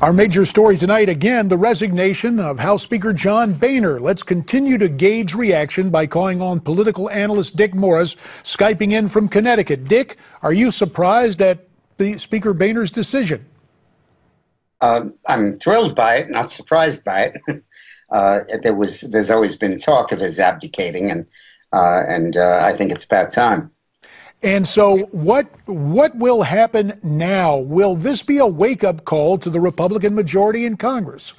Our major story tonight, again, the resignation of House Speaker John Boehner. Let's continue to gauge reaction by calling on political analyst Dick Morris, Skyping in from Connecticut. Dick, are you surprised at the Speaker Boehner's decision? I'm thrilled by it, not surprised by it. There's always been talk of his abdicating, and I think it's about time. And so what will happen now? Will this be a wake-up call to the Republican majority in Congress?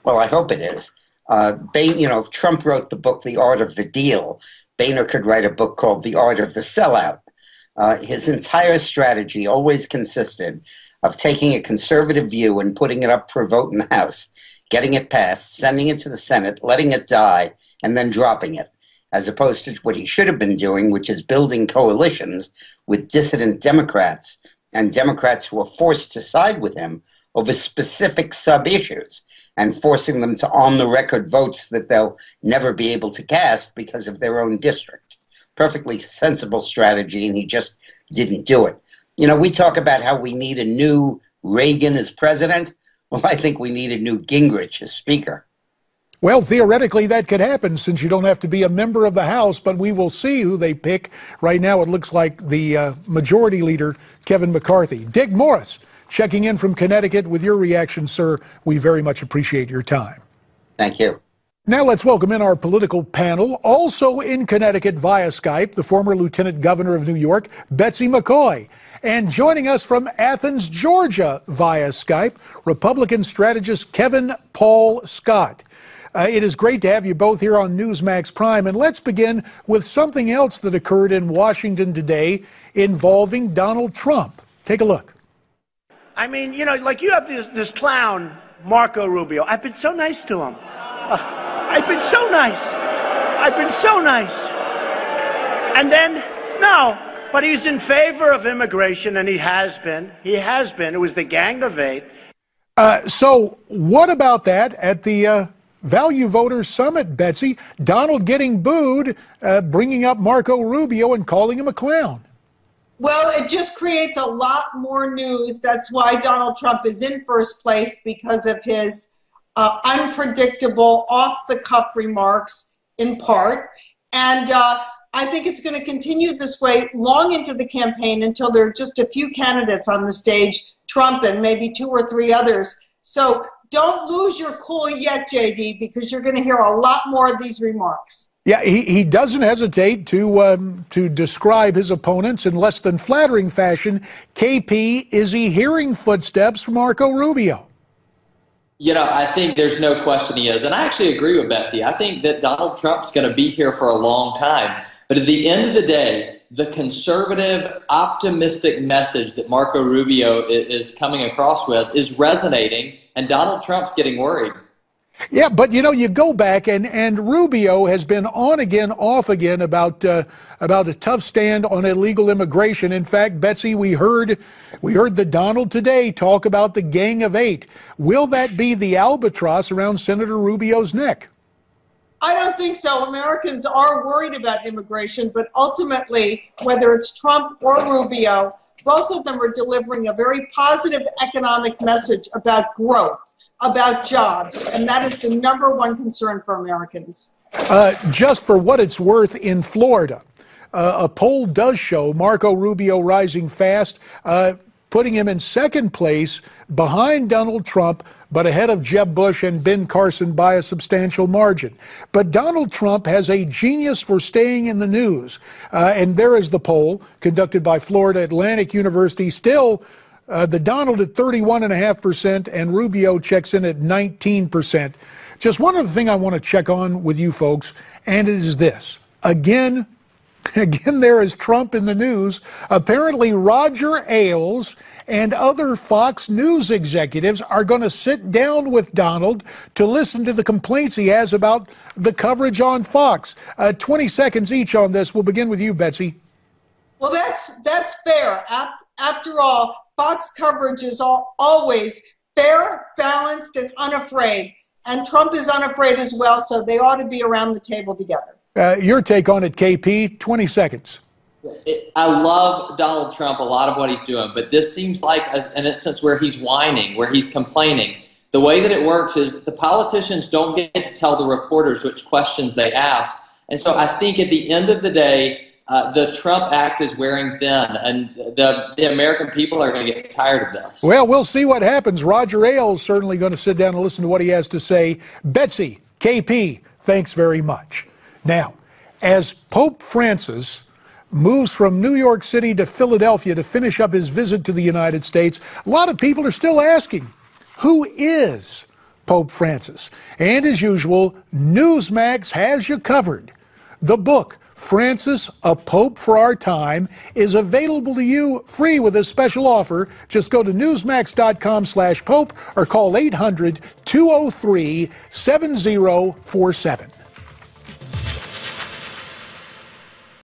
Well, I hope it is. If Trump wrote the book, The Art of the Deal, Boehner could write a book called The Art of the Sellout. His entire strategy always consisted of taking a conservative view and putting it up for a vote in the House, getting it passed, sending it to the Senate, letting it die, and then dropping it, as opposed to what he should have been doing, which is building coalitions with dissident Democrats and Democrats who are forced to side with him over specific sub-issues and forcing them to on-the-record votes that they'll never be able to cast because of their own district. Perfectly sensible strategy, and he just didn't do it. You know, we talk about how we need a new Reagan as president. Well, I think we need a new Gingrich as speaker. Well, theoretically, that could happen since you don't have to be a member of the House, but we will see who they pick. Right now, it looks like the majority leader, Kevin McCarthy. Dick Morris, checking in from Connecticut with your reaction, sir. We very much appreciate your time. Thank you. Now let's welcome in our political panel. Also in Connecticut via Skype, the former Lieutenant Governor of New York, Betsy McCaughey. And joining us from Athens, Georgia via Skype, Republican strategist Kevin Paul Scott. It is great to have you both here on Newsmax Prime. And let's begin with something else that occurred in Washington today involving Donald Trump. Take a look. I mean, you know, like you have this clown, Marco Rubio. I've been so nice to him. I've been so nice. I've been so nice. And then, no, but he's in favor of immigration, and he has been. He has been. It was the Gang of Eight. So what about that at the Value Voters Summit, Betsy? Donald getting booed, bringing up Marco Rubio and calling him a clown. Well, it just creates a lot more news. That's why Donald Trump is in first place, because of his unpredictable, off-the-cuff remarks, in part. And I think it's going to continue this way long into the campaign until there are just a few candidates on the stage, Trump and maybe 2 or 3 others. So don't lose your cool yet, JD, because you're going to hear a lot more of these remarks. Yeah, he doesn't hesitate to describe his opponents in less than flattering fashion. KP, is he hearing footsteps from Marco Rubio? You know, I think there's no question he is. And I actually agree with Betsy. I think that Donald Trump's going to be here for a long time. But at the end of the day, the conservative, optimistic message that Marco Rubio is coming across with is resonating, and Donald Trump's getting worried. Yeah, but you know, you go back and Rubio has been on again, off again about a tough stand on illegal immigration. In fact, Betsy, we heard the Donald today talk about the Gang of Eight. Will that be the albatross around Senator Rubio's neck? I don't think so. Americans are worried about immigration, but ultimately, whether it's Trump or Rubio, both of them are delivering a very positive economic message about growth, about jobs, and that is the #1 concern for Americans. Just for what it's worth, in Florida, a poll does show Marco Rubio rising fast, putting him in second place behind Donald Trump, but ahead of Jeb Bush and Ben Carson by a substantial margin. But Donald Trump has a genius for staying in the news. And there is the poll conducted by Florida Atlantic University. Still, the Donald at 31.5% and Rubio checks in at 19%. Just one other thing I want to check on with you folks, and it is this. Again, there is Trump in the news. Apparently, Roger Ailes and other Fox News executives are going to sit down with Donald to listen to the complaints he has about the coverage on Fox. 20 seconds each on this. We'll begin with you, Betsy. Well, that's fair. After all, Fox coverage is always fair, balanced, and unafraid. And Trump is unafraid as well, so they ought to be around the table together. Your take on it, KP, 20 seconds. I love Donald Trump, a lot of what he's doing, but this seems like an instance where he's whining, where he's complaining. The way that it works is the politicians don't get to tell the reporters which questions they ask. And so I think at the end of the day, the Trump act is wearing thin, and the American people are going to get tired of this. Well, we'll see what happens. Roger Ailes certainly going to sit down and listen to what he has to say. Betsy, KP, thanks very much. Now, as Pope Francis moves from New York City to Philadelphia to finish up his visit to the United States, a lot of people are still asking, who is Pope Francis? And as usual, Newsmax has you covered. The book, Francis, A Pope for Our Time, is available to you free with a special offer. Just go to newsmax.com/pope or call 800-203-7047.